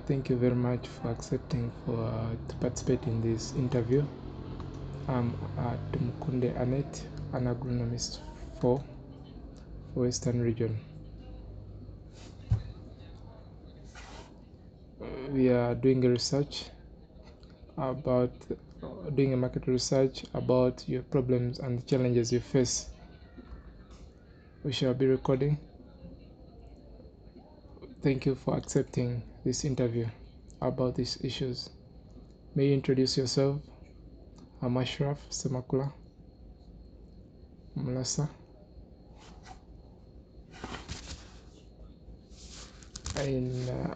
Thank you very much for accepting to participate in this interview. I'm Tumukunde Anet, an agronomist for Western region. We are doing a research about doing a market research about your problems and the challenges you face. We shall be recording. Thank you for accepting this interview about these issues. May you introduce yourself? I'm Ashraf Semakula Mulasa.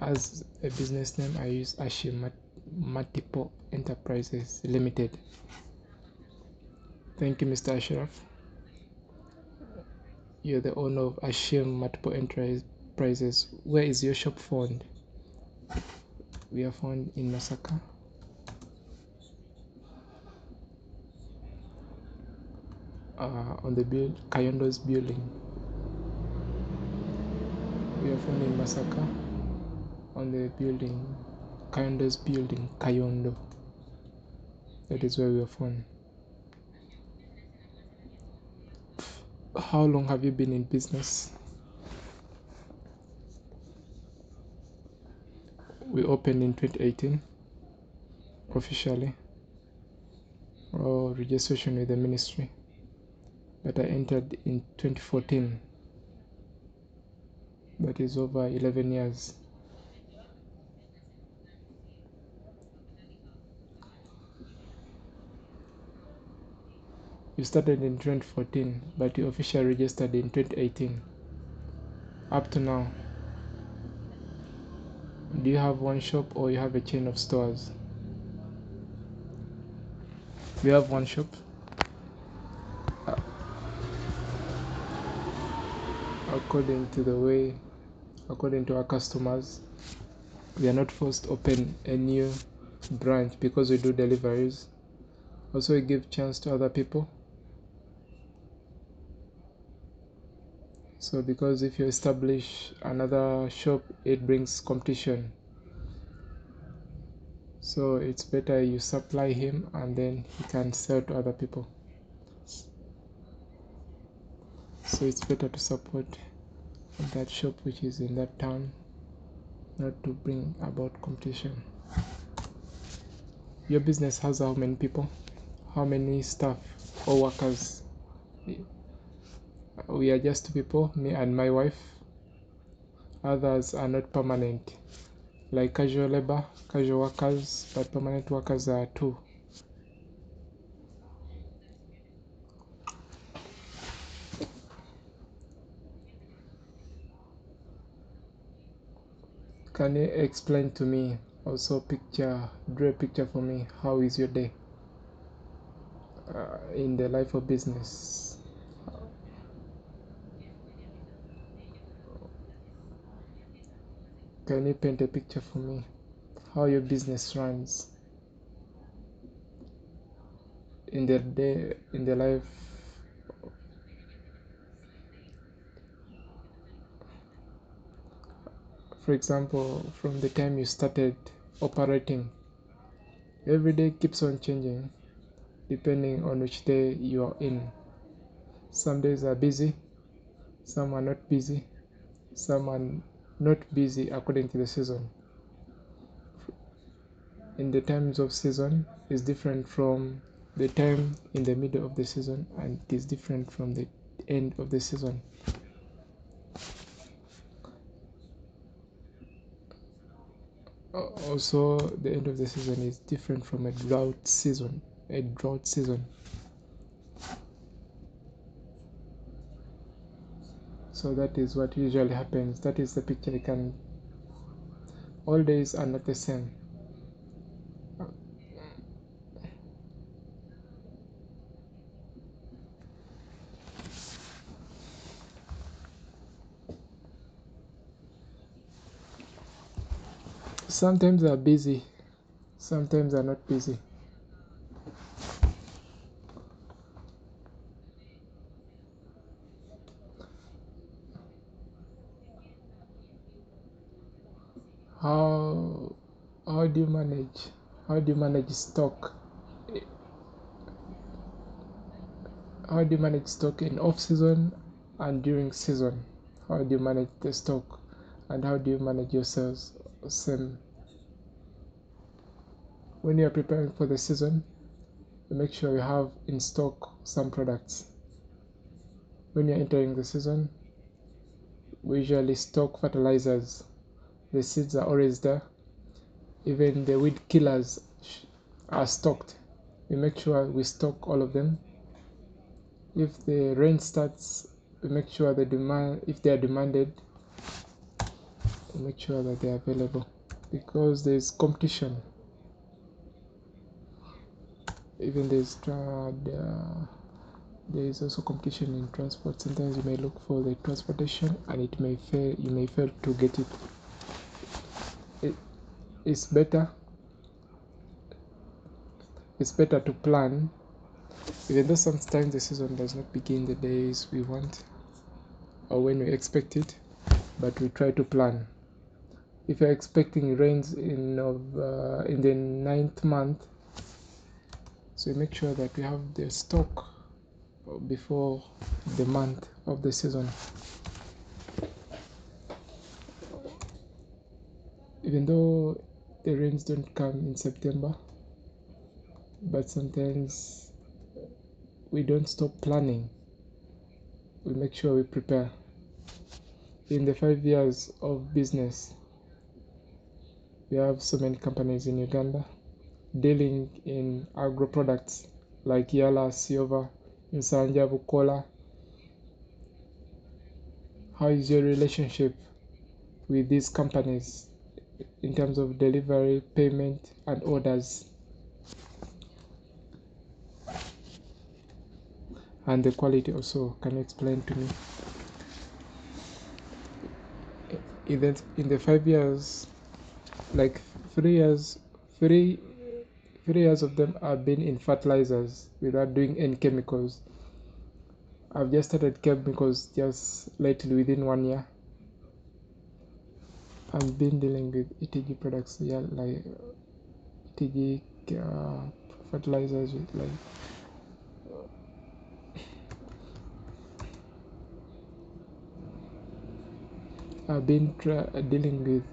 As a business name, I use ashimu Enterprises Limited. Thank you, Mr. Ashraf. You're the owner of ashimu Enterprises. Where is your shop found? We are found in Masaka. On the Kayondo's building. We are found in Masaka on the building, Kayondo's building, Kayondo. That is where we are found. How long have you been in business? We opened in 2018 officially, or registration with the ministry, but I entered in 2014. That is over 11 years. You started in 2014, but you officially registered in 2018. Up to now, do you have one shop or you have a chain of stores? We have one shop. According to our customers, we are not forced to open a new branch because we do deliveries. Also, we give chance to other people. So because if you establish another shop, it brings competition. So it's better you supply him and then he can sell to other people. So it's better to support that shop which is in that town, not to bring about competition. Your business has how many people? How many staff or workers? We are just two people, me and my wife. Others are not permanent, like casual labor, casual workers, but permanent workers are two. Can you explain to me, also draw a picture for me, how is your day in the life of business? Can you paint a picture for me, how your business runs in the day, in the life? For example, from the time you started operating, every day keeps on changing depending on which day you are in. Some days are busy, some are not busy, some are not busy according to the season. In the times of season is different from the time in the middle of the season, and it is different from the end of the season. Also, the end of the season is different from a drought season. So that is what usually happens. That is the picture you can. All days are not the same. Sometimes are busy, sometimes are not busy. How how do you manage stock? How do you manage stock in off season and during season? How do you manage the stock, and how do you manage your sales? Same. When you are preparing for the season, make sure you have in stock some products. When you're entering the season, we usually stock fertilizers. The seeds are always there. Even the weed killers are stocked. We make sure we stock all of them. If the rain starts, we make sure if they are demanded, we make sure that they are available, because there's competition. Even there is also competition in transport. Sometimes you may look for the transportation and you may fail to get it. It's better to plan, even though sometimes the season does not begin the days we want or when we expect it, but we try to plan. If you're expecting rains in the 9th month, so make sure that we have the stock before the month of the season. Even though the rains don't come in September, but sometimes we don't stop planning. We make sure we prepare. In the 5 years of business, we have so many companies in Uganda dealing in agro products like Yala, Siova, Nsanja, Bukola. How is your relationship with these companies in terms of delivery, payment, and orders? And the quality also, can you explain to me? In the 5 years, like 3 years, 3 years of them have been in fertilizers without doing any chemicals. I've just started chemicals just lately within 1 year. I've been dealing with ETG products, yeah, like ETG fertilizers with like I've been dealing with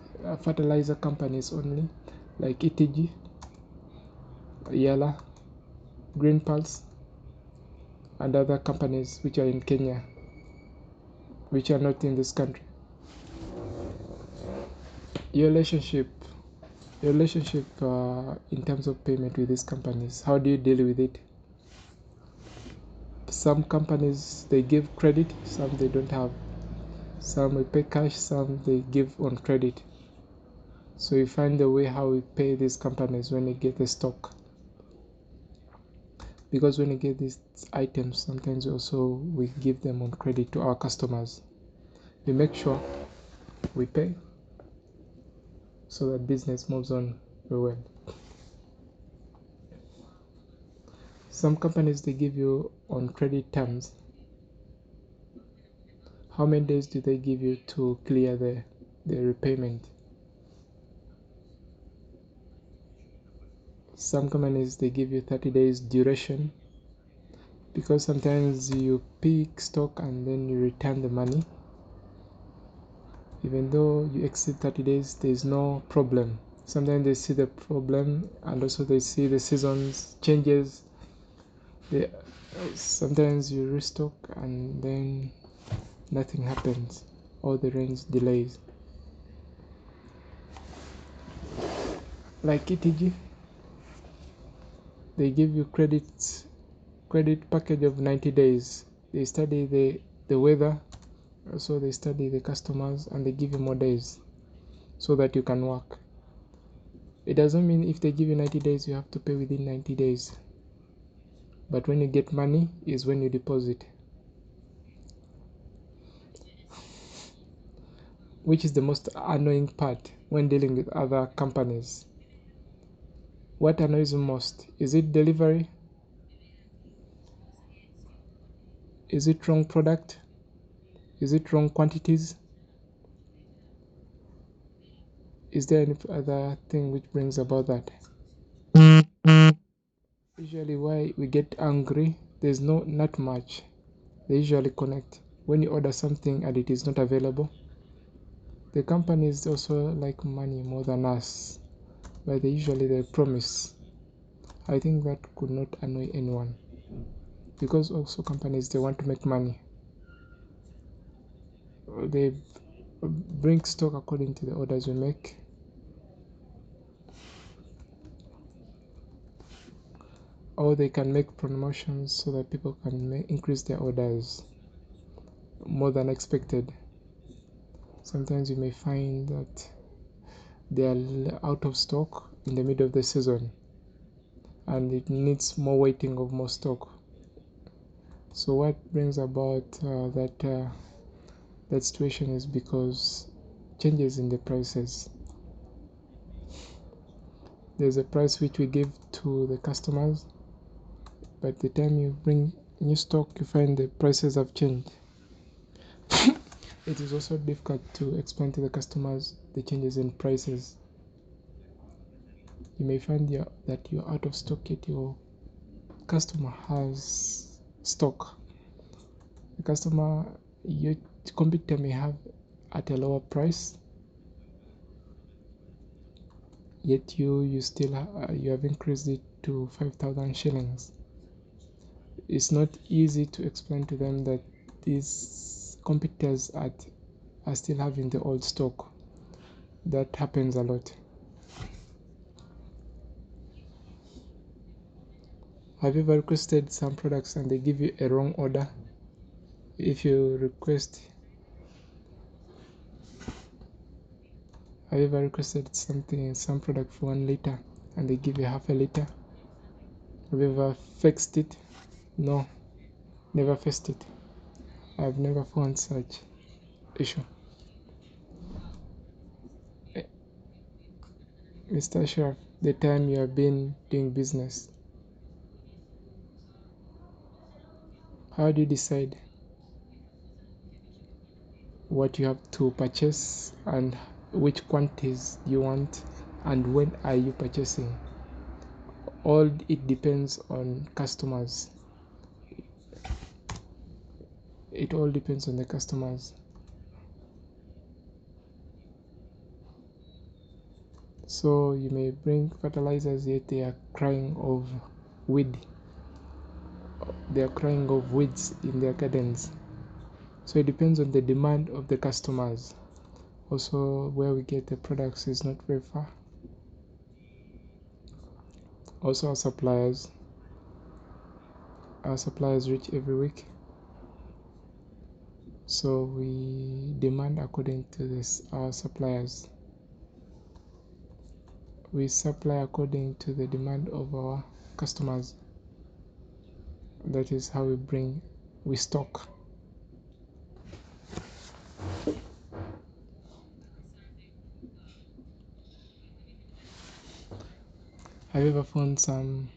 fertilizer companies only, like ETG, Yala, Green Pulse, and other companies which are in Kenya, which are not in this country. Your relationship in terms of payment with these companies, how do you deal with it? Some companies, they give credit, some they don't have. Some we pay cash, some they give on credit. So you find the way how we pay these companies when you get the stock. Because when you get these items, sometimes also we give them on credit to our customers. We make sure we pay so that business moves on very well. Some companies, they give you on credit terms. How many days do they give you to clear the repayment? Some companies, they give you 30 days duration, because sometimes you pick stock and then you return the money. Even though you exceed 30 days, there's no problem. Sometimes they see the problem, and also they see the seasons changes. Sometimes you restock and then nothing happens, or the rains delays. Like ETG, they give you credit package of 90 days. They study the weather, also they study the customers, and they give you more days so that you can work. It doesn't mean if they give you 90 days you have to pay within 90 days, but when you get money is when you deposit. Which is the most annoying part when dealing with other companies? What annoys you most? Is it delivery? Is it wrong product? Is it wrong quantities? Is there any other thing which brings about that? Usually why we get angry, there's not much. They usually connect. When you order something and it is not available, the companies also like money more than us, but they promise. I think that could not annoy anyone, because also companies, they want to make money. They bring stock according to the orders we make. Or they can make promotions so that people can increase their orders more than expected. Sometimes you may find that they are out of stock in the middle of the season and it needs more waiting of more stock. So what brings about that situation is because changes in the prices. There's a price which we give to the customers, but the time you bring new stock, you find the prices have changed. It is also difficult to explain to the customers the changes in prices. You may find that you're out of stock, yet your customer has stock. The customer, your competitor may have at a lower price, yet you still you have increased it to 5,000 shillings. It's not easy to explain to them that these competitors are still having the old stock. That happens a lot. Have you ever requested some products and they give you a wrong order? If you request, have you ever requested some product for 1 liter and they give you half a liter? Have you ever fixed it? No, never fixed it. I've never found such issue. Mr. Sharp, the time you have been doing business, how do you decide what you have to purchase and which quantities you want and when are you purchasing? All it depends on customers. It all depends on the customers. So you may bring fertilizers, yet they are crying of weed. They are crying of weeds in their gardens. So it depends on the demand of the customers. Also, where we get the products is not very far. Also, our suppliers reach every week. So we demand according to our suppliers. We supply according to the demand of our customers. That is how we stock. Have you ever found some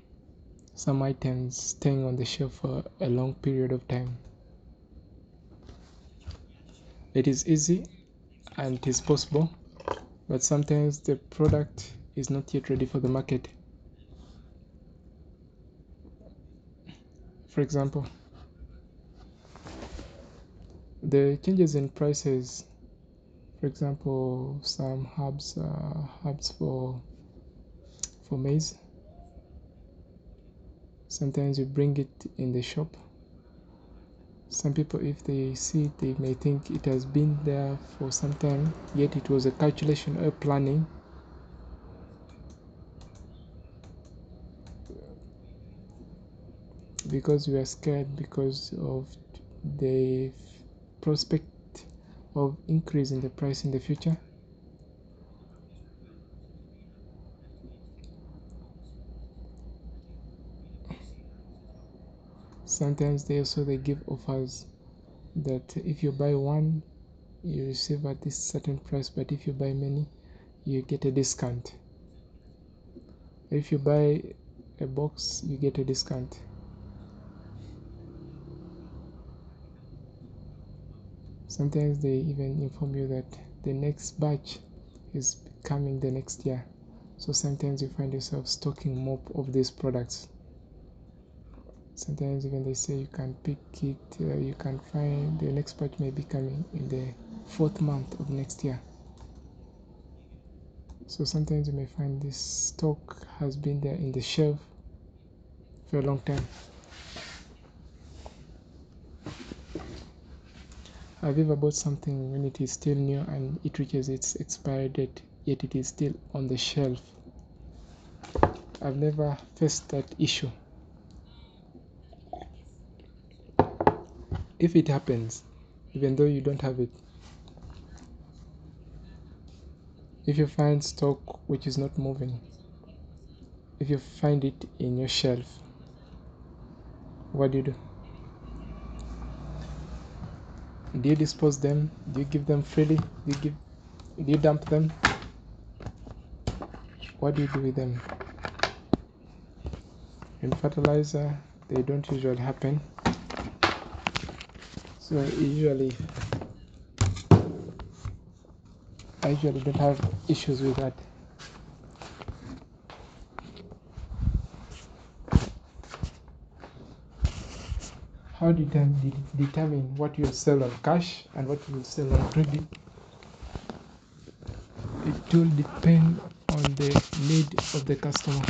items staying on the shelf for a long period of time? It is easy and it is possible, but sometimes the product is not yet ready for the market. For example, the changes in prices. For example, some herbs for maize. Sometimes you bring it in the shop. Some people, if they see it, they may think it has been there for some time, yet it was a calculation or planning. Because we are scared because of the prospect of increase in the price in the future. Sometimes they give offers that if you buy one, you receive at this certain price, but if you buy many, you get a discount. If you buy a box, you get a discount. Sometimes they even inform you that the next batch is coming the next year. So sometimes you find yourself stocking more of these products. Sometimes even they say you can pick it, you can find the next batch may be coming in the 4th month of next year. So sometimes you may find this stock has been there in the shelf for a long time. Have you ever bought something when it is still new and it reaches its expiry date, yet it is still on the shelf? I've never faced that issue. If it happens, even though you don't have it, if you find stock which is not moving, if you find it in your shelf, what do? Do you dispose them? Do you give them freely? Do you dump them? What do you do with them? In fertilizer, they don't usually happen. So I usually don't have issues with that. How do you determine what you'll sell on cash and what you'll sell on credit? It will depend on the need of the customer.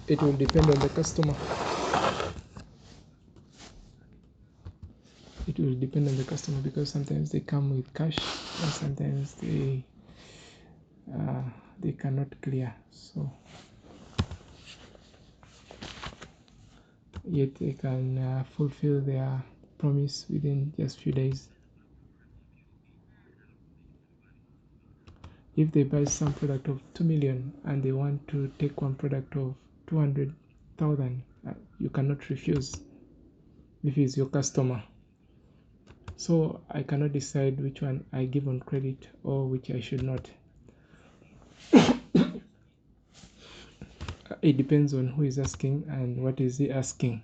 It will depend on the customer. It will depend on the customer because sometimes they come with cash and sometimes they cannot clear. So yet they can fulfill their promise within just few days. If they buy some product of 2 million and they want to take one product of 200,000, you cannot refuse if he's your customer. So I cannot decide which one I give on credit or which I should not. It depends on who is asking and what is he asking.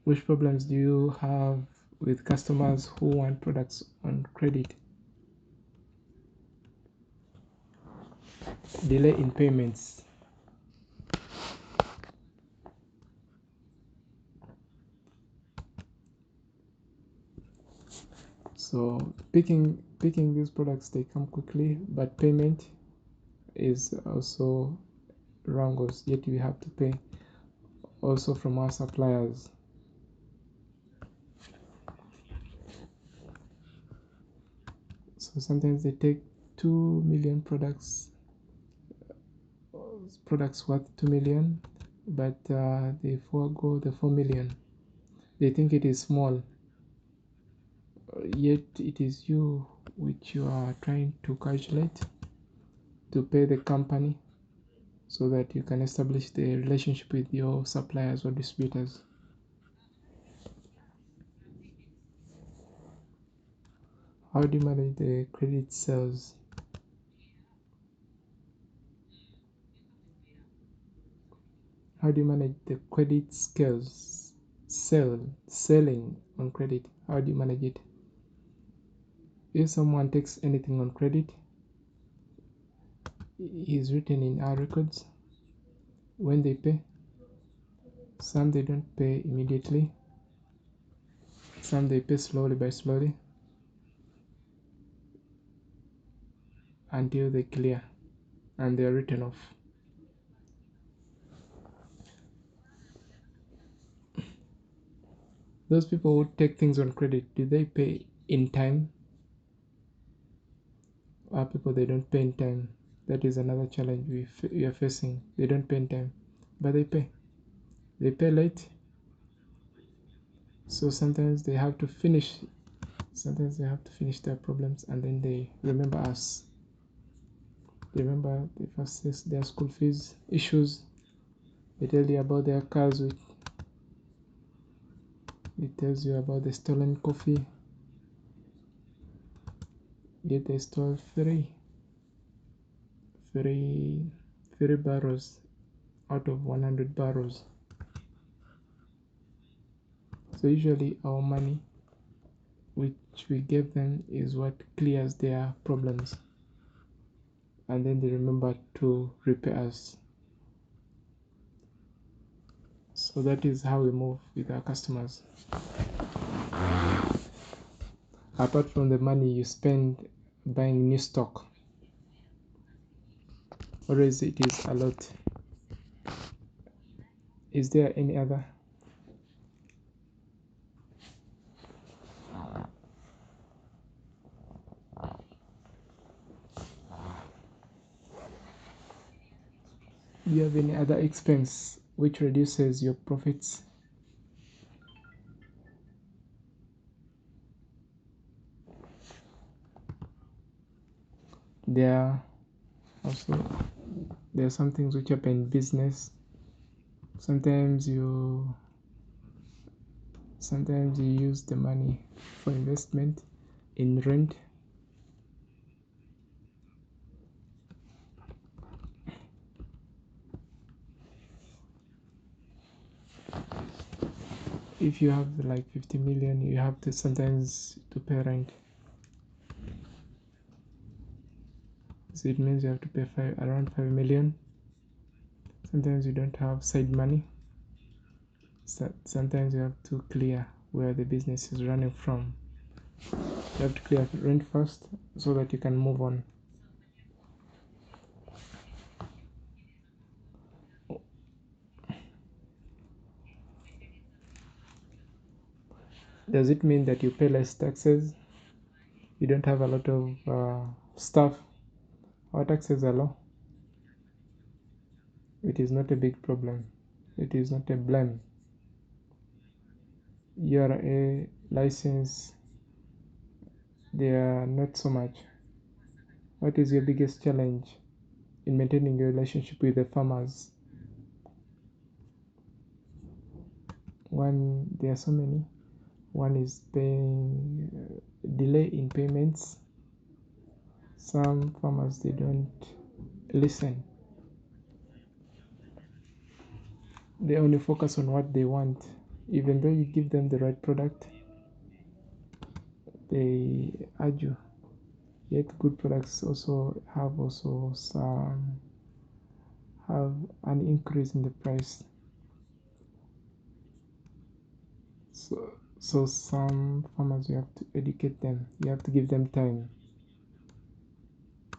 Which problems do you have with customers who want products on credit? Delay in payments. So picking these products, they come quickly, but payment is also wrongles, yet we have to pay also from our suppliers. So sometimes they take 2 million products worth 2 million, but they forego the 4 million. They think it is small, yet it is you which you are trying to calculate to pay the company so that you can establish the relationship with your suppliers or distributors. How do you manage the credit sales? How do you manage the credit scales? Selling on credit. How do you manage it? If someone takes anything on credit, is written in our records when they pay. Some they don't pay immediately. Some they pay slowly by slowly until they clear and they are written off. Those people who take things on credit, do they pay in time? Or people they don't pay in time? That is another challenge we are facing. They don't pay in time, but they pay. They pay late. So sometimes they have to finish. Sometimes they have to finish their problems, and then they remember us. They remember the first their school fees issues. They tell you about their cars. It tells you about the stolen coffee. Yet they stole three barrels out of 100 barrels. So usually our money which we give them is what clears their problems, and then they remember to repay us. So that is how we move with our customers. Apart from the money you spend buying new stock, always it is a lot. Is there any other? Do you have any other expense which reduces your profits? There are some things which happen in business. Sometimes you use the money for investment in rent. If you have like 50 million, you have to sometimes to pay rent. So it means you have to pay around 5 million. Sometimes you don't have side money. So sometimes you have to clear where the business is running from. You have to clear rent first so that you can move on. Does it mean that you pay less taxes? You don't have a lot of stuff? Our taxes are low. It is not a big problem. It is not a blame. Your a license, they are not so much. What is your biggest challenge in maintaining your relationship with the farmers? One, there are so many. One is paying delay in payments. Some farmers, they don't listen. They only focus on what they want. Even though you give them the right product, they argue. Yet good products also have an increase in the price. So some farmers, you have to educate them. You have to give them time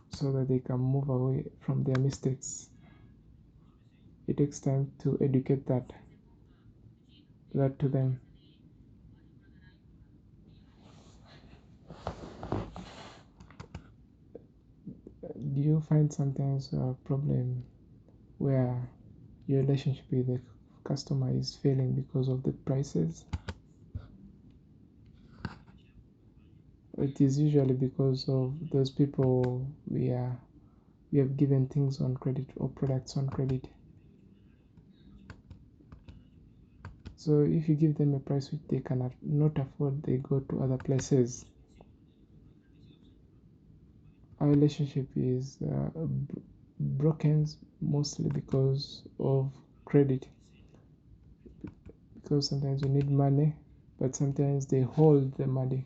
so that they can move away from their mistakes. It takes time to educate that to them. Do you find sometimes a problem where your relationship with the customer is failing because of the prices? It is usually because of those people we have given things on credit or products on credit. So if you give them a price which they cannot not afford, they go to other places. Our relationship is broken mostly because of credit. Because sometimes you need money, but sometimes they hold the money.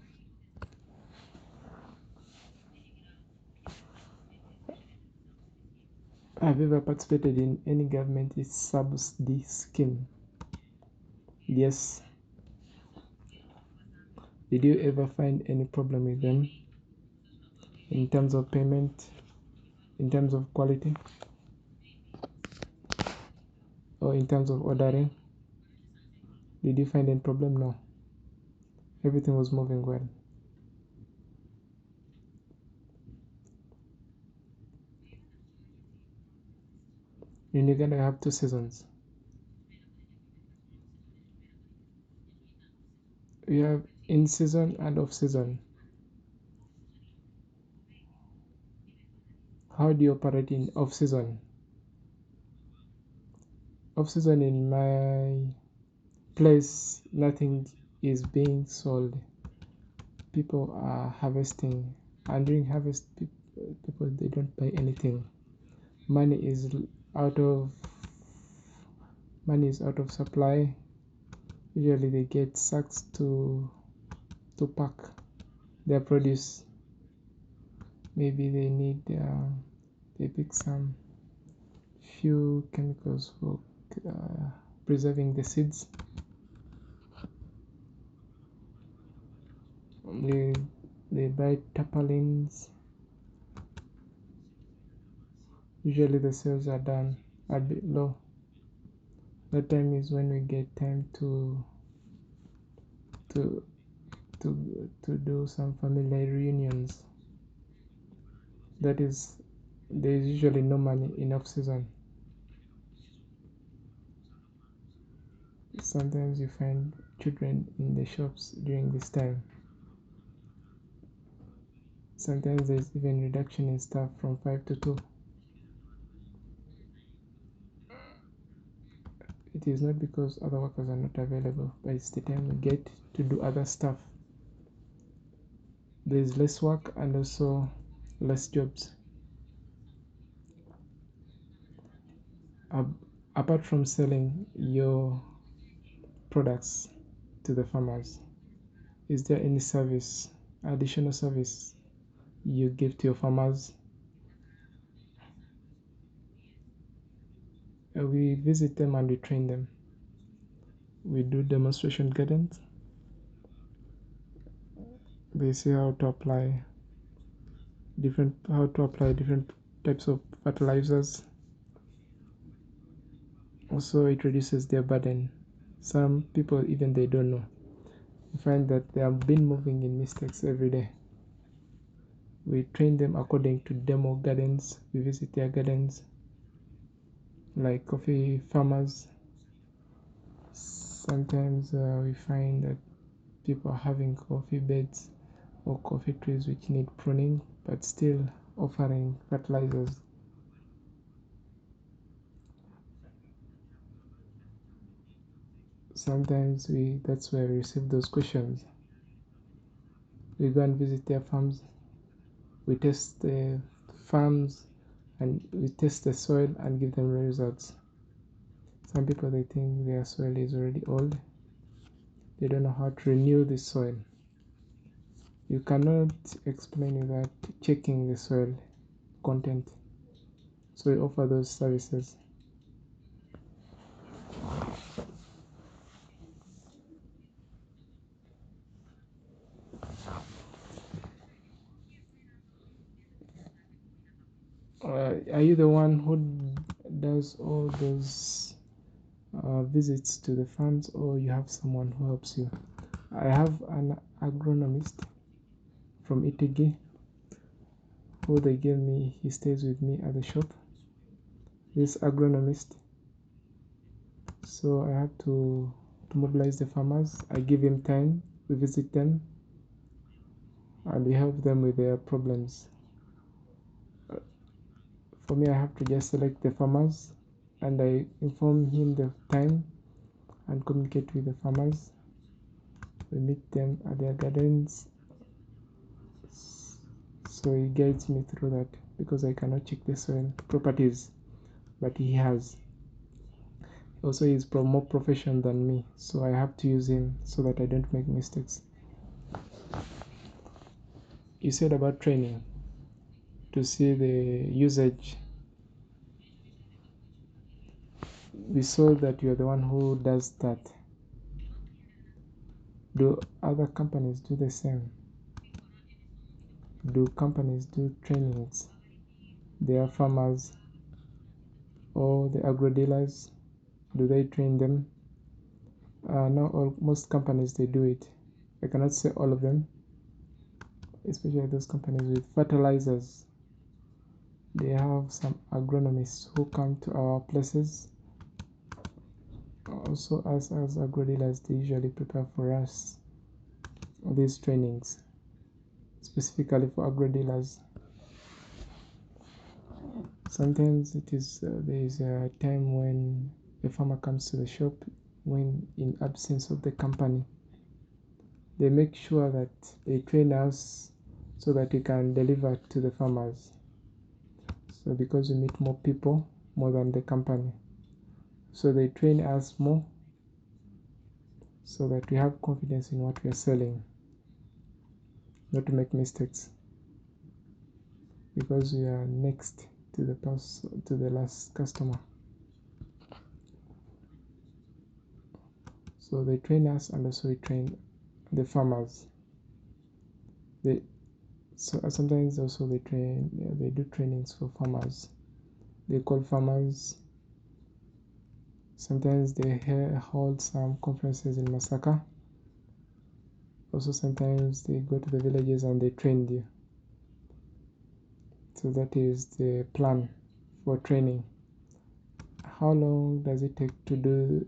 Have you ever participated in any government subsidy scheme? Yes. Did you ever find any problem with them in terms of payment, in terms of quality, or in terms of ordering? Did you find any problem? No. Everything was moving well. In Uganda, I have two seasons. We have in season and off season. How do you operate in off season? Off season in my place, nothing is being sold. People are harvesting, and during harvest, people they don't buy anything. money is out of supply. Usually they get sacks to pack their produce. Maybe they need they pick some few chemicals for preserving the seeds. They buy tarpaulins. Usually the sales are done a bit low. That time is when we get time to do some family reunions. That is, there is usually no money in off season. Sometimes you find children in the shops during this time. Sometimes there's even reduction in staff from 5 to 2. It is not because other workers are not available, but it's the time we get to do other stuff. There's less work and also less jobs. Apart from selling your products to the farmers, is there any additional service you give to your farmers? We visit them and we train them. We do demonstration gardens. They see how to apply different types of fertilizers. Also, it reduces their burden. Some people, even they don't know, you find that they have been moving in mistakes every day. We train them according to demo gardens. We visit their gardens, like coffee farmers. Sometimes we find that people are having coffee beds or coffee trees which need pruning, but still offering fertilizers. Sometimes that's where we receive those questions. We go and visit their farms. We test the farms and we test the soil and give them results. Some people, they think their soil is already old. They don't know how to renew the soil. You cannot explain without checking the soil content. So we offer those services. Are you the one who does all those visits to the farms, or you have someone who helps you? I have an agronomist from Itigi who they gave me. He stays with me at the shop. This agronomist, so I have to mobilize the farmers. I give him time, we visit them, and we help them with their problems. For me, I have to just select the farmers and I inform him the time and communicate with the farmers. We meet them at their gardens, so he guides me through that because I cannot check the soil properties, but he has. Also, he's more professional than me, so I have to use him so that I don't make mistakes. You said about training to see the usage. We saw that you're the one who does that. Do other companies do the same? Do companies do trainings? Their farmers or the agro dealers, do they train them? Most companies they do it. I cannot say all of them, especially those companies with fertilizers. They have some agronomists who come to our places. Also, us as agro dealers, they usually prepare for us these trainings specifically for agro dealers. Sometimes it is there is a time when the farmer comes to the shop, when in absence of the company, they make sure that they train us so that we can deliver to the farmers. So because we meet more people more than the company, so they train us more so that we have confidence in what we are selling, not to make mistakes, because we are next to the last customer. So they train us, and also we train the farmers. They so sometimes also they do trainings for farmers. They call farmers. Sometimes they hold some conferences in Masaka. Also sometimes they go to the villages and they train you. So that is the plan for training. How long does it take to do?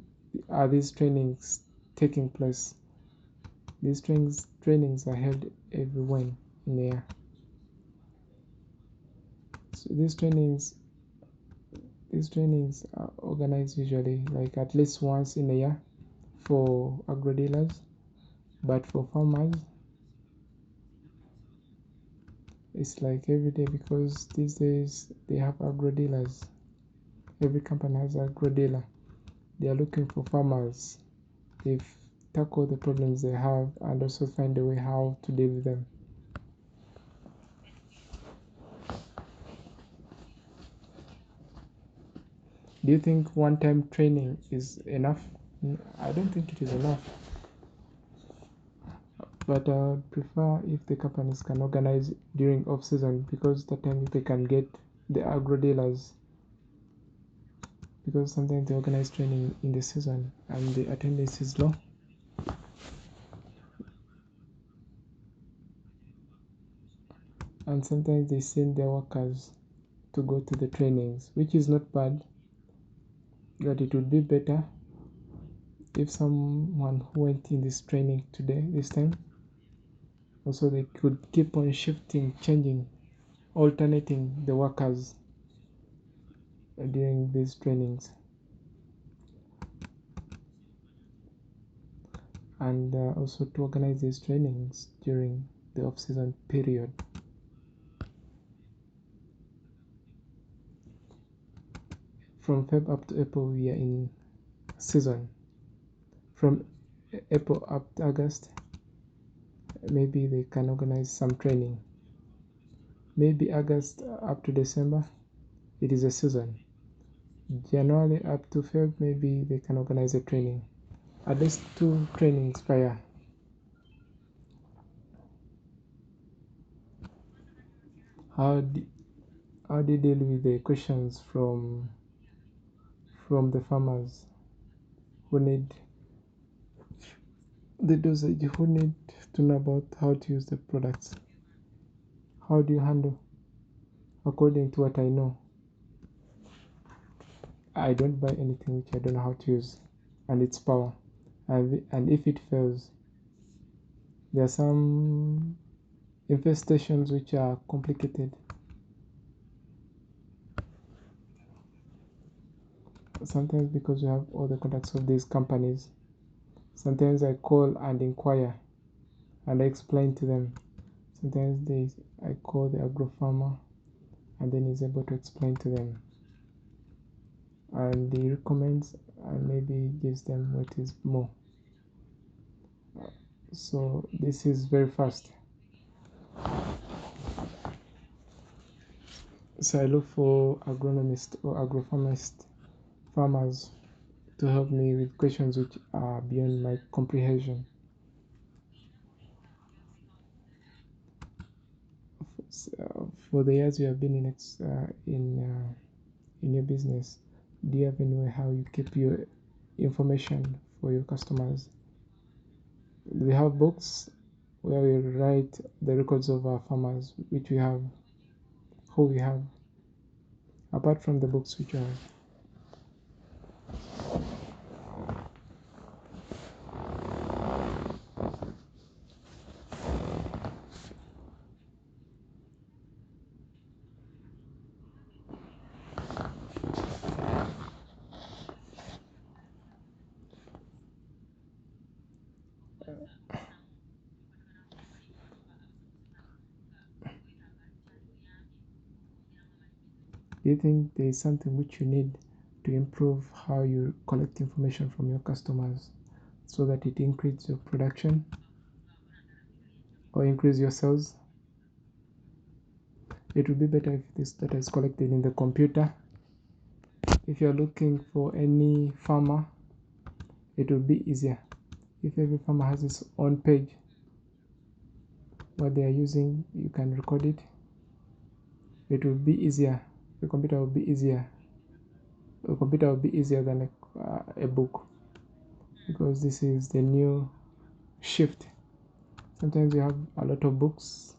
Are these trainings taking place? These trainings are held every when in a year. So these trainings are organized usually like at least once in a year for agro dealers, but for farmers it's like every day, because these days they have agro dealers. Every company has agro dealer. They are looking for farmers. They tackle the problems they have and also find a way how to deal with them. Do you think one-time training is enough? I don't think it is enough, but I would prefer if the companies can organize during off-season, because that time they can get the agro dealers, because sometimes they organize training in the season and the attendance is low. And sometimes they send their workers to go to the trainings, which is not bad, but it would be better if someone who went in this training this time, also they could keep on shifting, changing, alternating the workers during these trainings, and also to organize these trainings during the off-season period. From Feb up to April we are in season. From April up to August, maybe they can organize some training. Maybe August up to December, it is a season. January up to Feb, maybe they can organize a training. At least 2 trainings per year. How do, how do you deal with the questions from the farmers who need the dosage, who need to know about how to use the products? How do you handle? According to what I know, I don't buy anything which I don't know how to use and its power. And if it fails, there are some infestations which are complicated. Sometimes because we have all the contacts of these companies, sometimes I call and inquire and I explain to them. Sometimes I call the agro farmer and then he's able to explain to them, and he recommends and maybe gives them what is more. So this is very fast. So I look for agronomists or farmers to help me with questions which are beyond my comprehension. For the years you have been in your business, do you have any way how you keep your information for your customers? We have books where we write the records of our farmers, which we have, who we have, apart from the books which we have. Do you think there is something which you need to improve how you collect information from your customers so that it increases your production or increase your sales? It would be better if this data is collected in the computer. If you're looking for any farmer, it will be easier. If every farmer has his own page, what they are using, you can record it. It will be easier. The computer will be easier. The computer will be easier than a book, because this is the new shift. Sometimes you have a lot of books.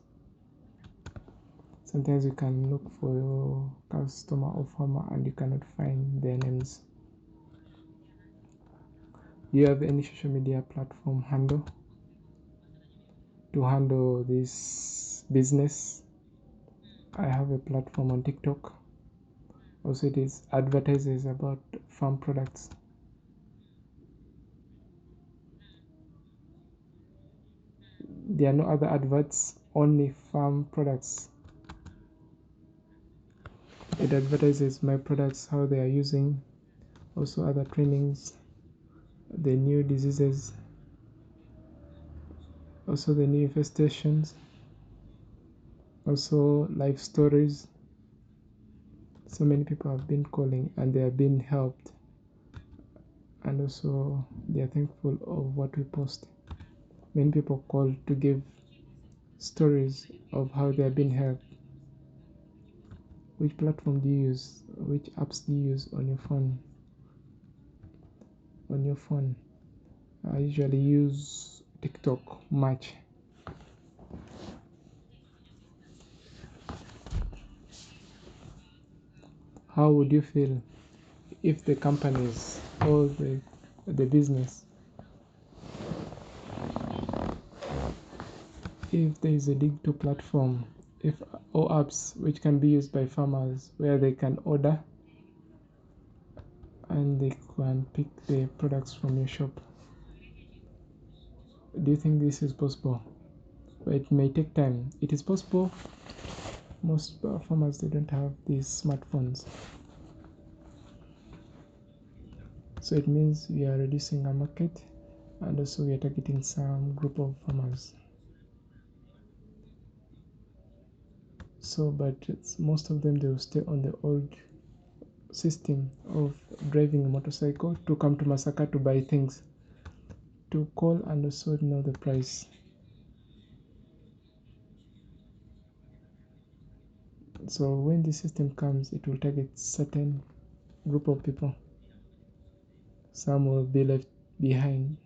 Sometimes you can look for your customer or farmer and you cannot find their names. Do you have any social media platform handle to handle this business? I have a platform on TikTok. Also, it is advertises about farm products. There are no other adverts, only farm products. It advertises my products, how they are using, also other trainings, the new diseases, also the new infestations, also life stories. So many people have been calling and they have been helped, and also they are thankful of what we post. Many people call to give stories of how they have been helped. Which platform do you use? Which apps do you use on your phone? I usually use TikTok much. How would you feel if the companies or the business, if there is a digital platform, if or apps which can be used by farmers where they can order and they can pick the products from your shop? Do you think this is possible? But it may take time. It is possible. Most farmers, they don't have these smartphones, so it means we are reducing our market, and also we are targeting some group of farmers. So but most of them, they will stay on the old system of driving a motorcycle to come to Masaka to buy things, to call and also know the price. So when the system comes, it will target certain group of people. Some will be left behind.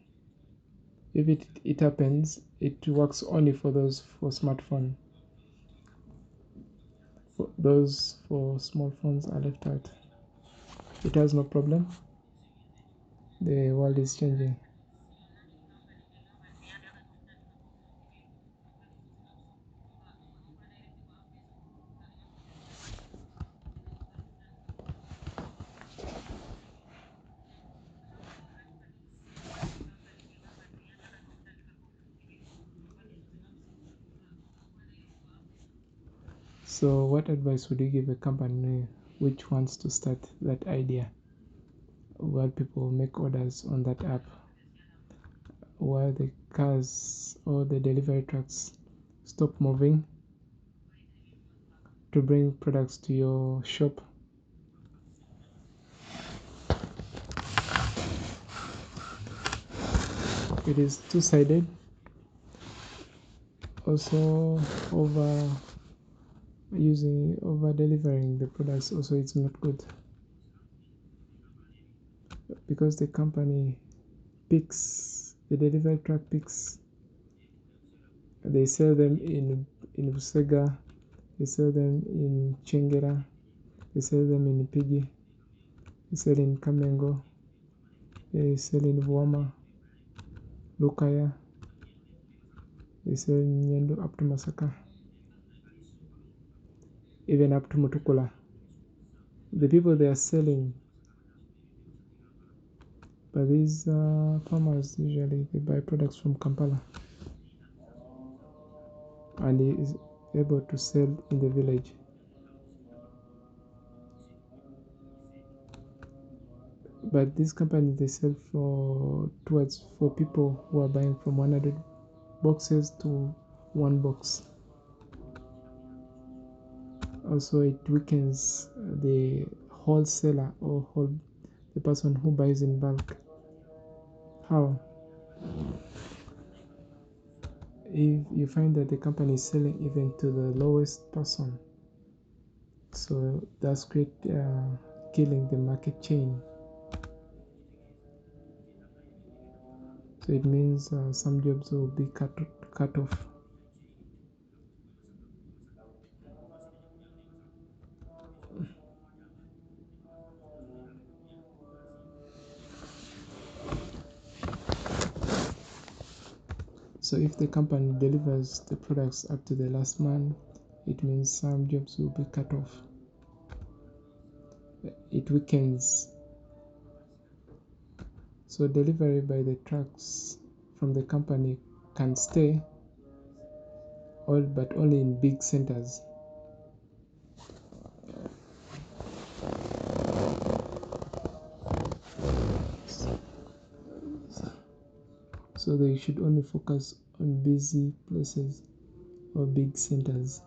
If it happens, it works only for those for smartphone. Those for small phones are left out. It has no problem. The world is changing. So what advice would you give a company which wants to start that idea, where people make orders on that app, where the cars or the delivery trucks stop moving to bring products to your shop? It is two-sided. Also, over delivering the products, also it's not good, because the company picks, the delivery truck picks, they sell them in Busega, they sell them in Chengera, they sell them in Pigi, they sell in Kamengo, they sell in Vuama, Lukaya, they sell in Nyendo up to Masaka, even up to Mutukula. The people they are selling, but these farmers usually they buy products from Kampala, and he is able to sell in the village. but these companies, they sell for people who are buying from 100 boxes to one box. Also, it weakens the wholesaler or the person who buys in bulk. How? If you find that the company is selling even to the lowest person, so that's killing the market chain. So it means some jobs will be cut off. So if the company delivers the products up to the last man, it means some jobs will be cut off. It weakens. So delivery by the trucks from the company can stay, but only in big centers. So they should only focus on busy places or big centers.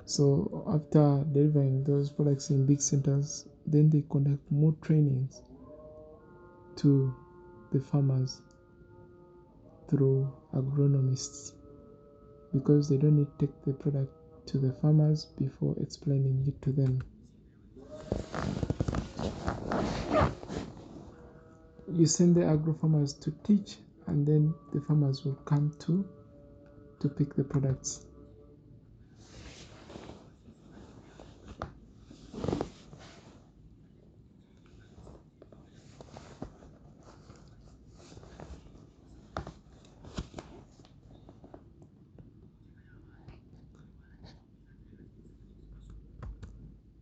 So after delivering those products in big centers, then they conduct more trainings to the farmers through agronomists, because they don't need to take the product to the farmers before explaining it to them. You send the agro farmers to teach, and then the farmers will come to pick the products.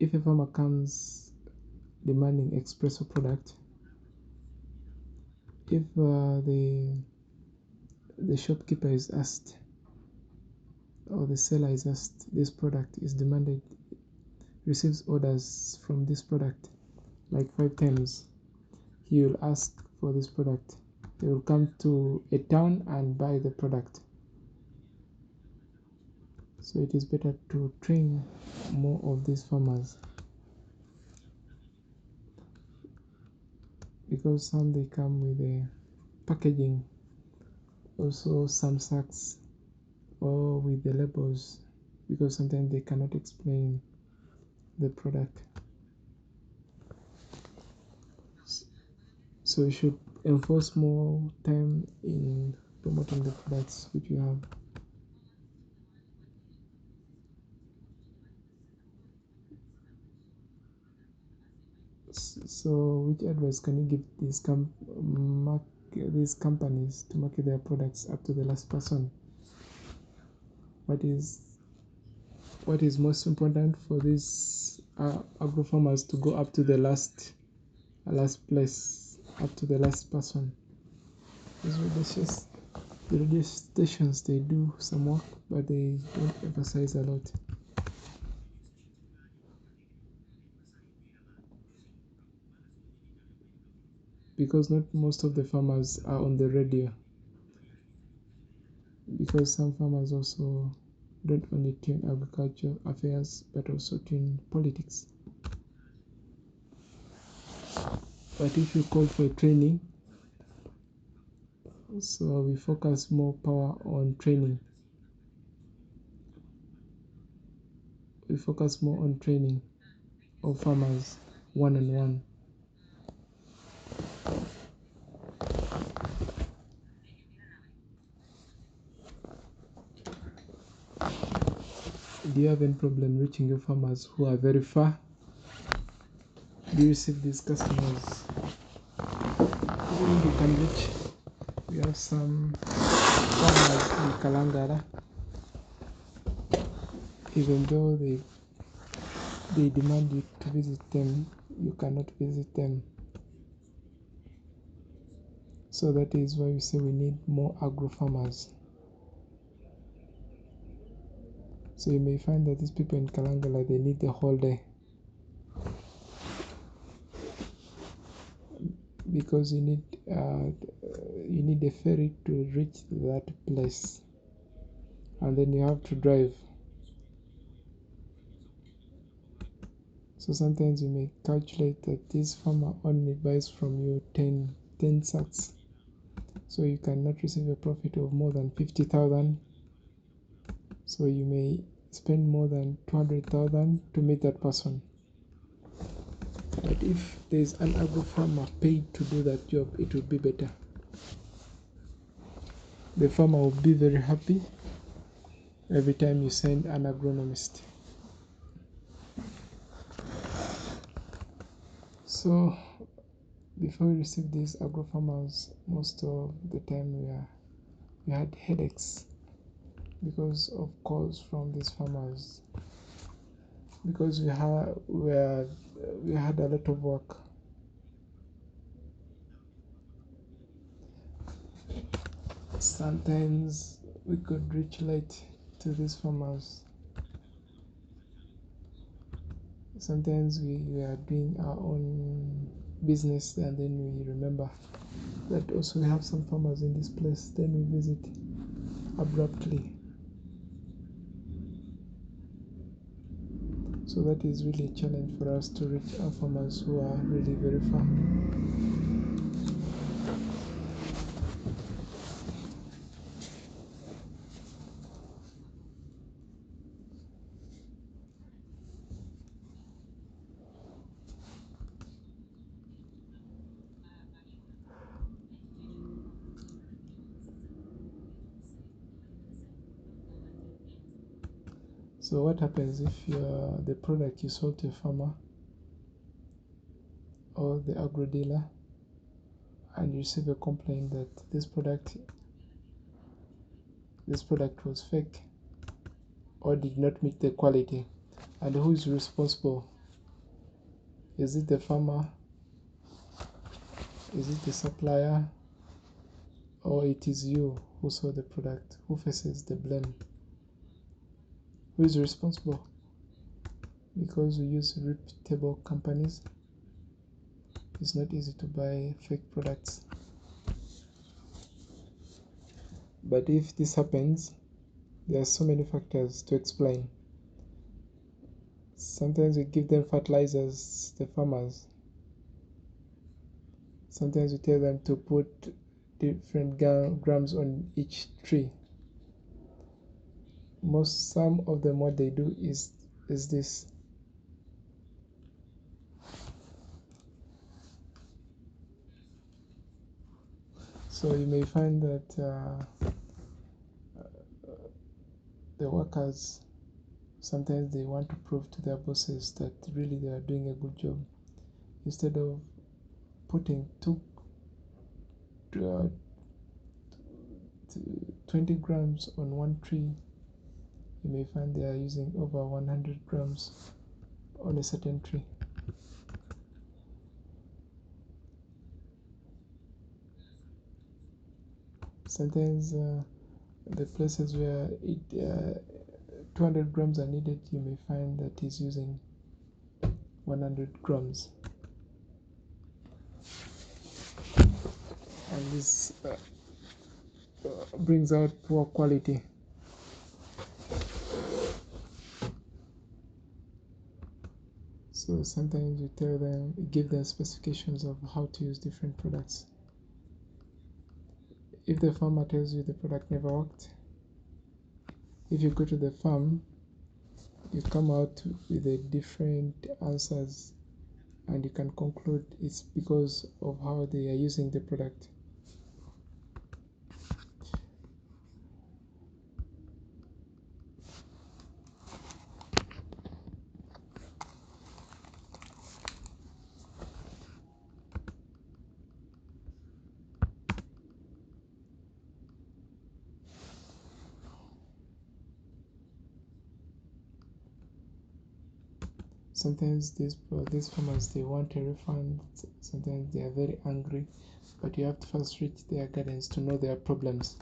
If a farmer comes demanding espresso product, if the shopkeeper is asked, or the seller is asked, this product is demanded, receives orders from this product like 5 times, he will ask for this product. They will come to a town and buy the product. So it is better to train more of these farmers, because some they come with a packaging, also some sacks, or with the labels, because sometimes they cannot explain the product. So you should enforce more time in promoting the products which you have. So which advice can you give these companies to market their products up to the last person? What is most important for these agro farmers to go up to the last place, up to the last person? The radio stations, they do some work, but they don't emphasize a lot, because not most of the farmers are on the radio, because some farmers also don't only tune agriculture affairs but also tune politics. But if you call for training, so we focus more power on training. We focus more on training of farmers one-on-one. Do you have any problem reaching your farmers who are very far? Do you receive these customers? Even you can reach. We have some farmers in Kalangala, even though they demand you to visit them, you cannot visit them. So that is why we say we need more agro farmers. So you may find that these people in Kalangala, they need the whole day, because you need a ferry to reach that place, and then you have to drive. So sometimes you may calculate that this farmer only buys from you 10 sacks, so you cannot receive a profit of more than 50,000. So you may spend more than 200,000 to meet that person. But if there is an agro farmer paid to do that job, it would be better. The farmer will be very happy every time you send an agronomist. So before we received these agro farmers, most of the time we had headaches because of calls from these farmers, because we had a lot of work. Sometimes we could reach late to these farmers. Sometimes we are doing our own business, and then we remember that also we have some farmers in this place, then we visit abruptly. So that is really a challenge for us to reach our farmers who are really very far. So what happens if the product you sold to a farmer or the agro dealer, and you receive a complaint that this product was fake or did not meet the quality, and who is responsible? Is it the farmer? Is it the supplier? Or it is you who sold the product? Who faces the blame? Who is responsible? Because we use reputable companies, it's not easy to buy fake products. But if this happens, there are so many factors to explain. Sometimes we give them fertilizers, the farmers. Sometimes we tell them to put different grams on each tree. Some of them, what they do is this. So you may find that the workers, sometimes they want to prove to their bosses that really they are doing a good job. Instead of putting 20 grams on one tree, you may find they are using over 100 grams on a certain tree. Sometimes the places where 200 grams are needed, you may find that he's using 100 grams. And this brings out poor quality. So sometimes we give them specifications of how to use different products. If the farmer tells you the product never worked, if you go to the farm, you come out with a different answers, and you can conclude it's because of how they are using the product. Sometimes these farmers, they want a refund. Sometimes they are very angry, but you have to first reach their gardens to know their problems.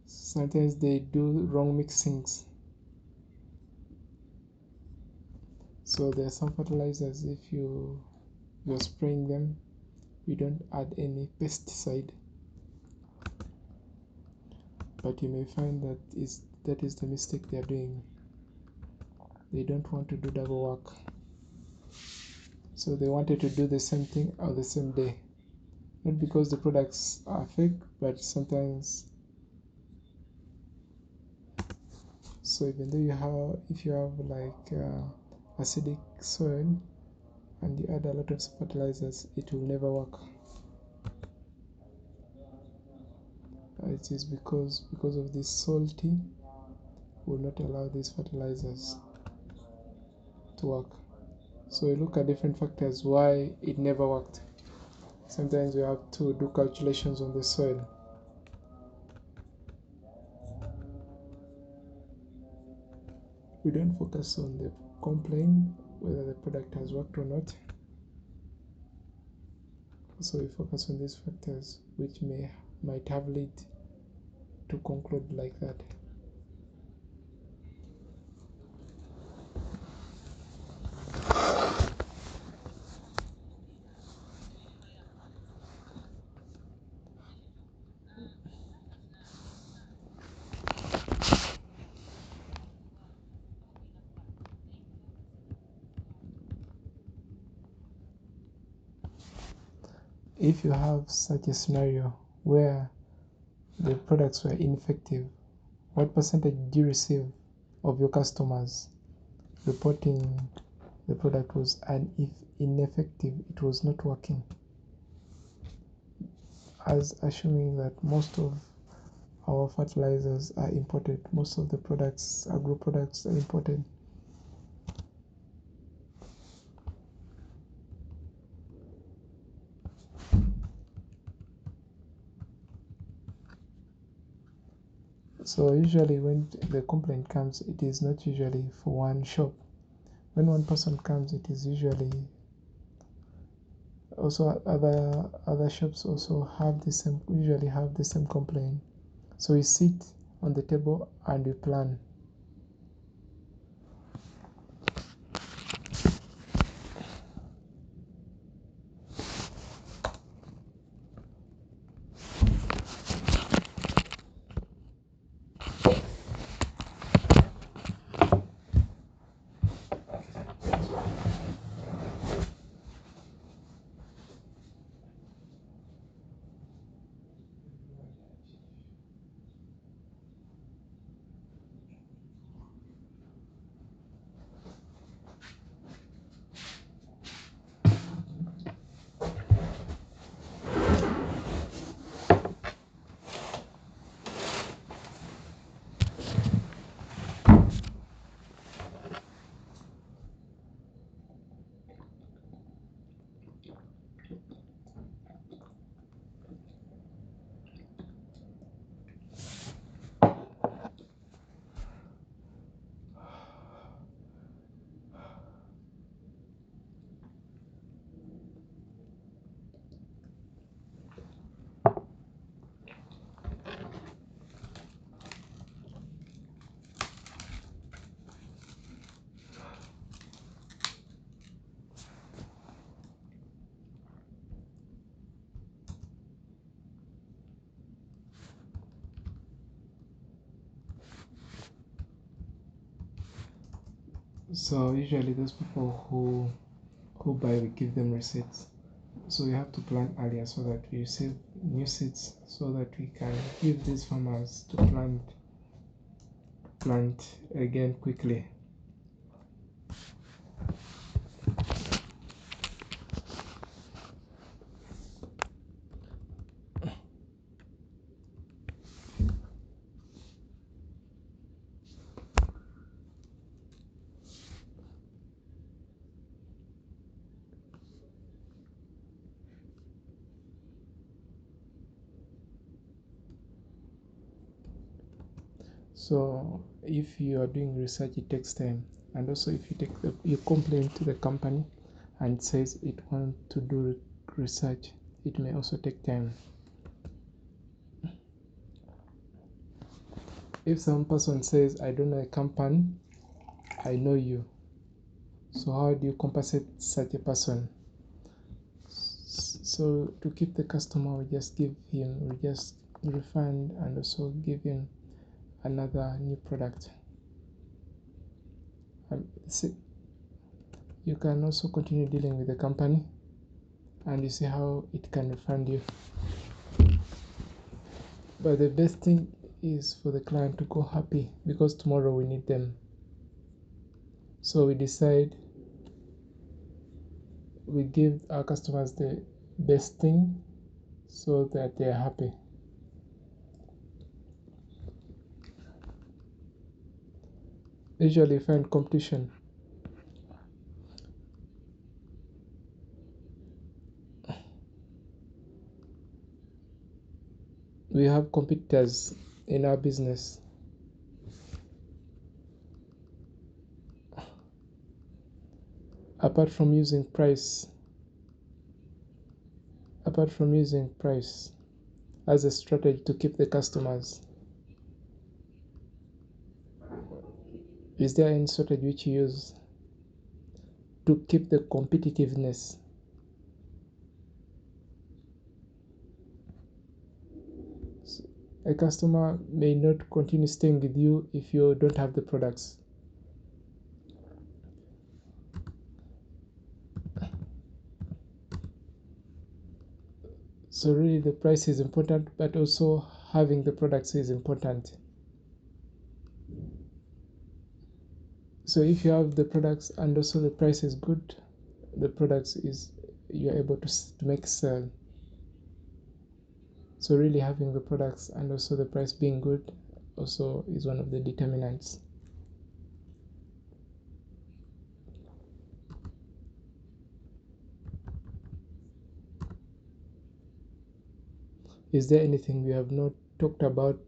Sometimes they do wrong mixings. So there are some fertilizers, if you're spraying them, you don't add any pesticide, but you may find that is the mistake they are doing. They don't want to do double work, so they wanted to do the same thing on the same day, not because the products are fake, but sometimes. So even though if you have like acidic soil and you add a lot of fertilizers, it will never work. It is because of this salty will not allow these fertilizers to work. So we look at different factors why it never worked. Sometimes we have to do calculations on the soil. We don't focus on the complaint, whether the product has worked or not. So we focus on these factors which might have led to conclude like that. If you have such a scenario where the products were ineffective, what percentage do you receive of your customers reporting the product was ineffective, it was not working? As assuming that most of our fertilizers are imported, most of the products, agro products, are imported. So usually when the complaint comes, it is not usually for one shop. When one person comes, it is usually also other shops also usually have the same complaint. So we sit on the table and we plan. So usually those people who buy, we give them receipts. So we have to plan earlier so that we receive new seeds so that we can give these farmers to plant again quickly. So if you are doing research, it takes time. And also if you complain to the company and says it wants to do research, it may also take time. If some person says, I don't know a company, I know you. So how do you compensate such a person? So to keep the customer, we just refund and also give him another new product. See, you can also continue dealing with the company and you see how it can refund you. But the best thing is for the client to go happy, because tomorrow we need them. So we decide we give our customers the best thing so that they are happy. Usually find competition. We have competitors in our business. Apart from using price as a strategy to keep the customers, is there any strategy which you use to keep the competitiveness? A customer may not continue staying with you if you don't have the products. So really the price is important, but also having the products is important. So if you have the products and also the price is good, the products is you're able to make sell. So really having the products and also the price being good also is one of the determinants. Is there anything we have not talked about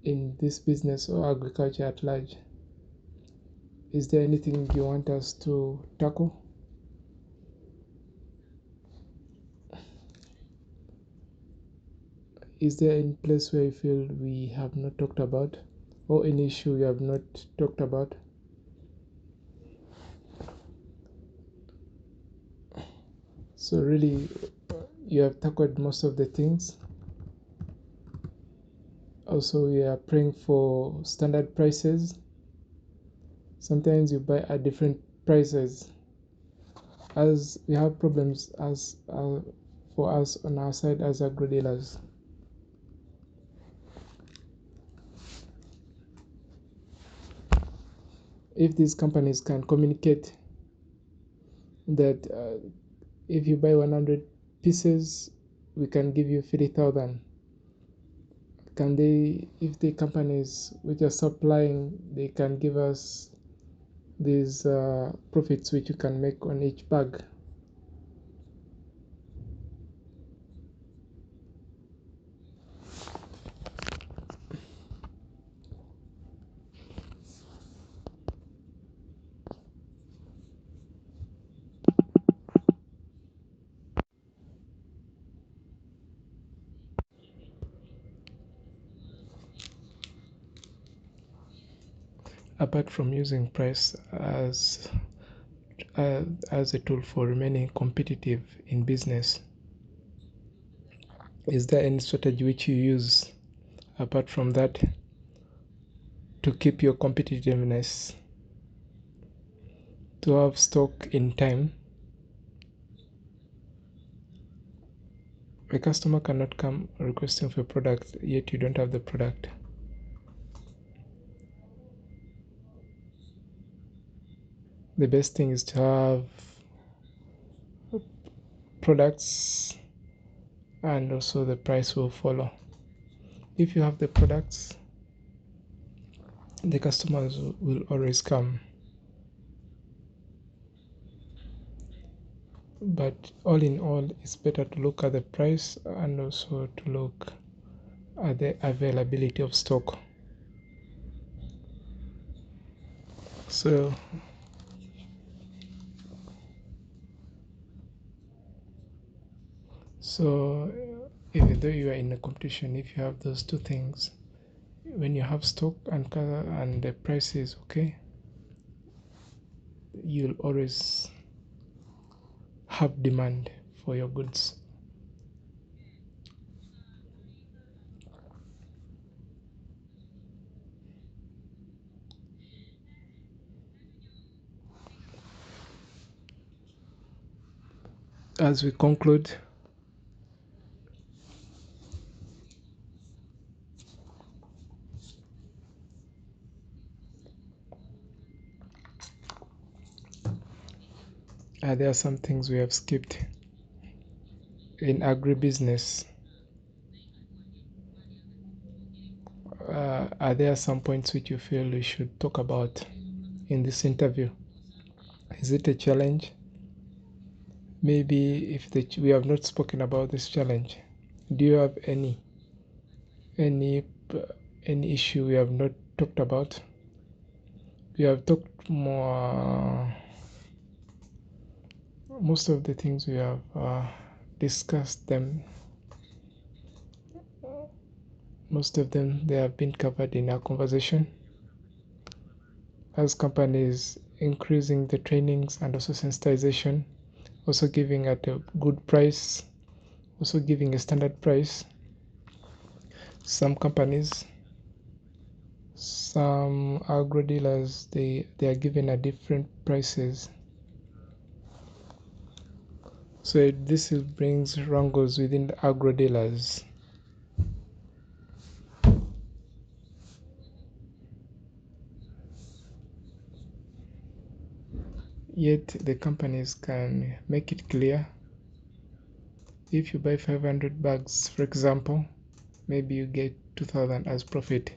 in this business or agriculture at large? Is there anything you want us to tackle? Is there any place where you feel we have not talked about, or any issue we have not talked about? So really, you have tackled most of the things. Also, we are praying for standard prices. Sometimes you buy at different prices, as we have problems as for us on our side as agro dealers. If these companies can communicate that if you buy 100 pieces, we can give you 50,000. Can they, if the companies which are supplying, they can give us these profits which you can make on each bag? Apart from using price as a tool for remaining competitive in business, is there any strategy which you use apart from that to keep your competitiveness? To have stock in time. A customer cannot come requesting for a product yet you don't have the product. The best thing is to have products and also the price will follow. If you have the products, the customers will always come. But all in all, it's better to look at the price and also to look at the availability of stock. So even though you are in a competition, if you have those two things, when you have stock and the price is okay, you'll always have demand for your goods. As we conclude, there are some things we have skipped in agribusiness. Are there some points which you feel we should talk about in this interview? Is it a challenge? Maybe if we have not spoken about this challenge, do you have any any issue we have not talked about? We have talked more. Most of the things we have discussed them. Most of them they have been covered in our conversation. As companies increasing the trainings and also sensitization, also giving at a good price, also giving a standard price. Some companies, some agro dealers, they are given at different prices. So this brings wrangles within the agro dealers. Yet the companies can make it clear. If you buy 500 bags, for example, maybe you get 2,000 as profit.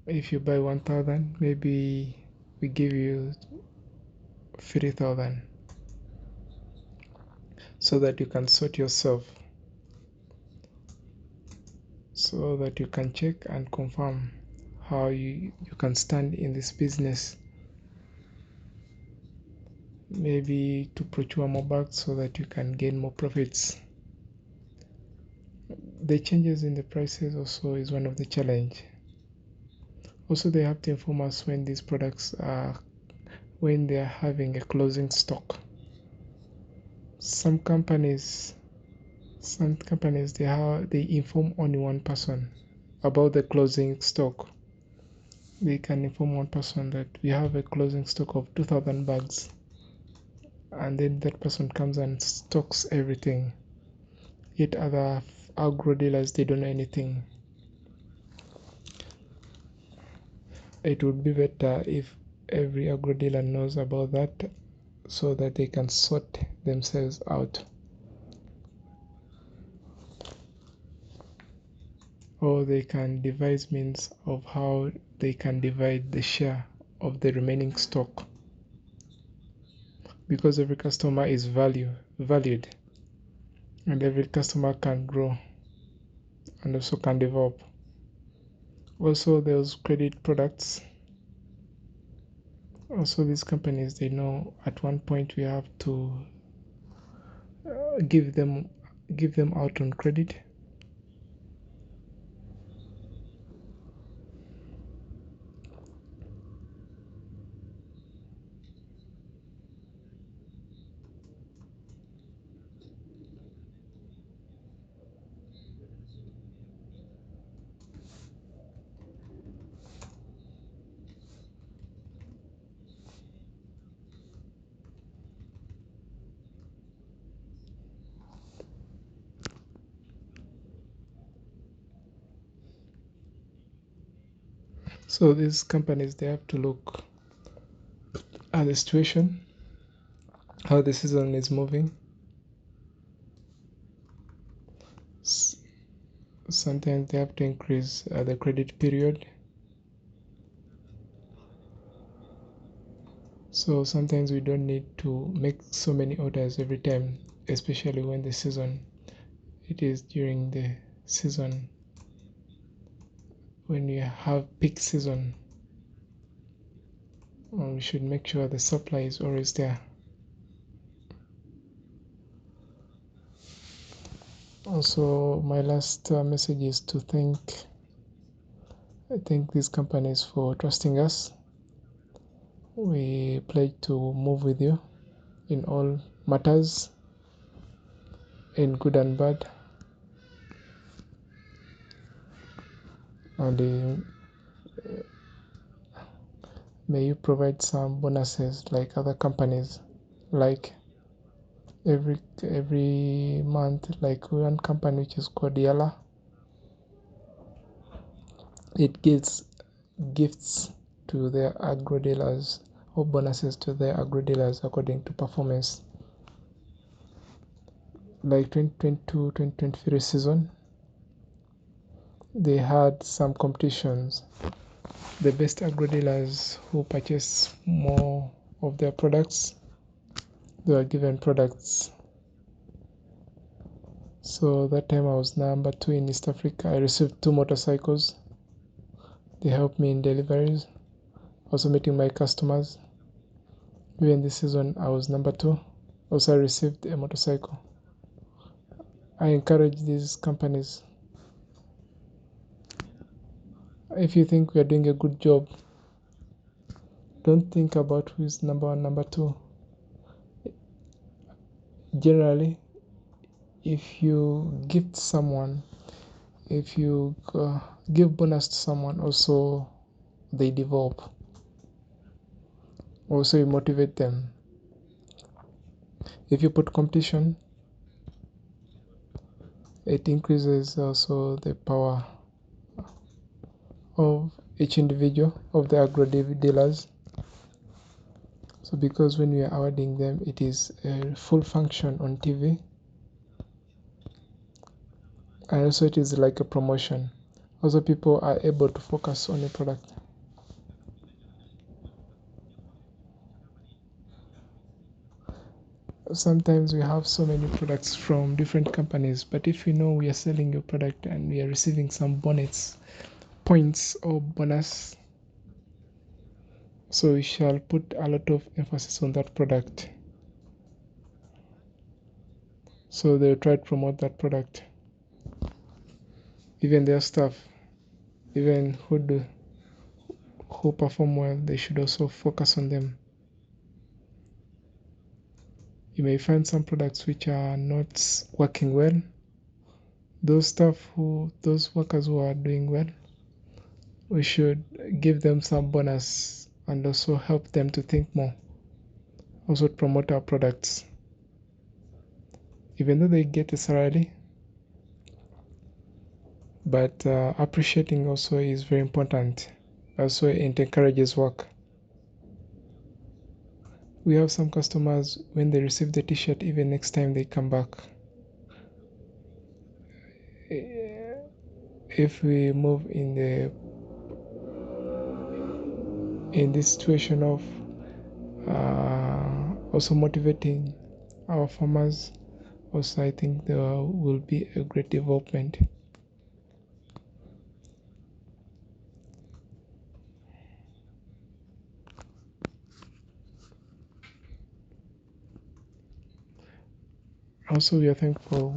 If you buy 1,000, maybe we give you 3,000, so that you can sort yourself, so that you can check and confirm how you can stand in this business. Maybe to procure more bags so that you can gain more profits. The changes in the prices also is one of the challenge. Also, they have to inform us when these products are, when they are having a closing stock. Some companies they inform only one person about the closing stock. They can inform one person that we have a closing stock of 2,000 bags, and then that person comes and stocks everything. Yet other agro dealers, they don't know anything. It would be better if every agro dealer knows about that, so that they can sort themselves out. Or they can devise means of how they can divide the share of the remaining stock, because every customer is valued, and every customer can grow and also can develop. Also, those credit products, also these companies, they know at one point we have to give them out on credit. So these companies, they have to look at the situation, how the season is moving. Sometimes they have to increase the credit period. So sometimes we don't need to make so many orders every time, especially when the season, it is during the season when we have peak season. We should make sure the supply is always there. Also, my last message is to thank these companies for trusting us. We pledge to move with you in all matters, in good and bad, and may you provide some bonuses like other companies, like every month, like one company which is called Yala. It gives gifts to their agro dealers or bonuses to their agro dealers according to performance. Like 2022-2023 season, they had some competitions. The best agro dealers who purchase more of their products, they were given products. So that time I was number 2 in East Africa. I received 2 motorcycles. They helped me in deliveries, also meeting my customers. Even this season I was number 2. Also I received a motorcycle. I encourage these companies, if you think we are doing a good job, don't think about who is number 1, number 2. Generally, if you gift someone, if you give bonus to someone, also they develop. Also you motivate them. If you put competition, it increases also the power of each individual, of the agro dealers. So because when we are awarding them, it is a full function on TV, and also it is like a promotion. Also people are able to focus on the product. Sometimes we have so many products from different companies, but if you know we are selling your product and we are receiving some bonus points or bonus, so we shall put a lot of emphasis on that product, so they'll try to promote that product. Even their staff, even who perform well, they should also focus on them. You may find some products which are not working well. Those workers who are doing well, we should give them some bonus and also help them to think more. Also promote our products. Even though they get a salary, but appreciating also is very important. Also it encourages work. We have some customers, when they receive the t-shirt, even next time they come back. If we move in this situation of also motivating our farmers, also I think there will be a great development. Also we are thankful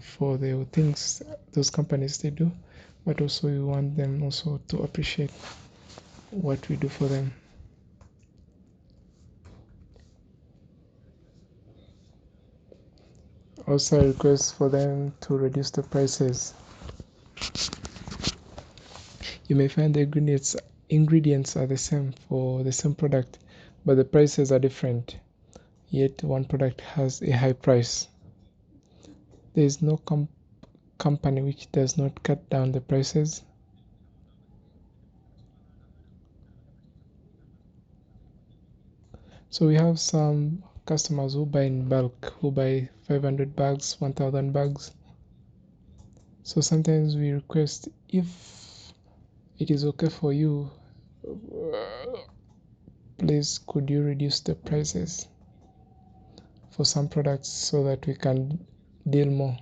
for the things those companies they do, but also we want them also to appreciate what we do for them. Also I request for them to reduce the prices. You may find the ingredients are the same for the same product, but the prices are different. Yet one product has a high price. There is no company which does not cut down the prices. So we have some customers who buy in bulk, who buy 500 bags, 1000 bags. So sometimes we request, if it is okay for you, please could you reduce the prices for some products so that we can deal more.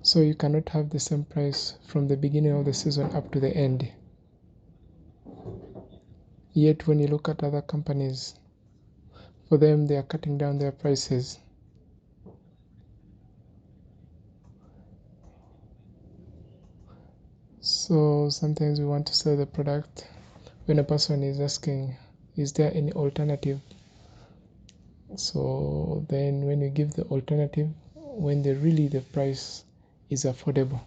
So you cannot have the same price from the beginning of the season up to the end. Yet when you look at other companies, for them they are cutting down their prices. So sometimes we want to sell the product when a person is asking, is there any alternative? So then when you give the alternative, when the price is affordable,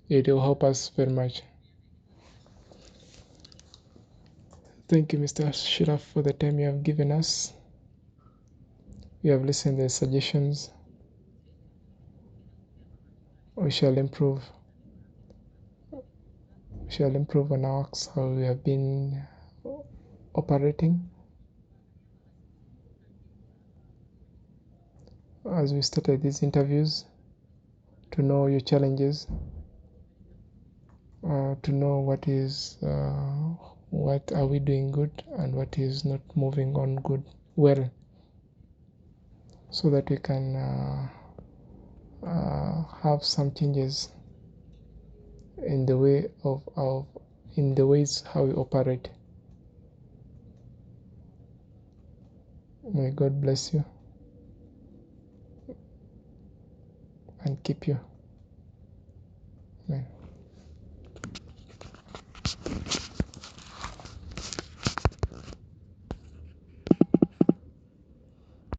it will help us very much. Thank you, Mr. Shiraf, for the time you have given us. We have listened to the suggestions. We shall improve. We shall improve on our how we have been operating. As we started these interviews, to know your challenges, to know what are we doing good and what is not moving on well, so that we can have some changes in the ways how we operate. May God bless you and keep you. Amen.